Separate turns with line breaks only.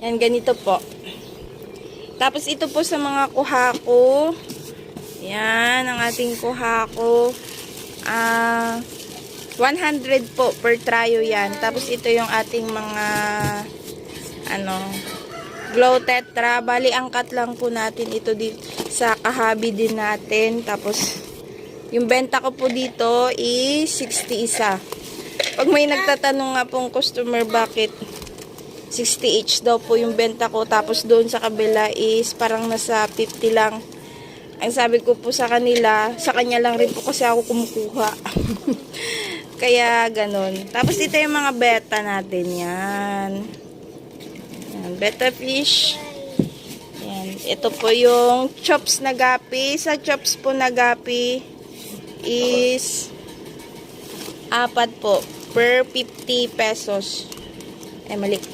Yan, ganito po. Tapos ito po sa mga kuha ko. Yan, ang ating kuha ko. 100 po per tryo yan. Tapos ito yung ating mga Glow Tetra. Bali, angkat lang po natin ito sa kahabi din natin. Tapos, yung benta ko po dito is 60 isa. Pag may nagtatanong nga pong customer bakit 60 each daw po yung benta ko. Tapos doon sa kabila is parang nasa 50 lang. Ang sabi ko po sa kanila, sa kanya lang rin po kasi ako kumukuha. Kaya ganun. Tapos ito yung mga beta natin. Yan. Yan. Beta fish. Yan. Ito po yung chops na gapi. Sa chops po na gapi is 4 po per 50 pesos. Ay, mali.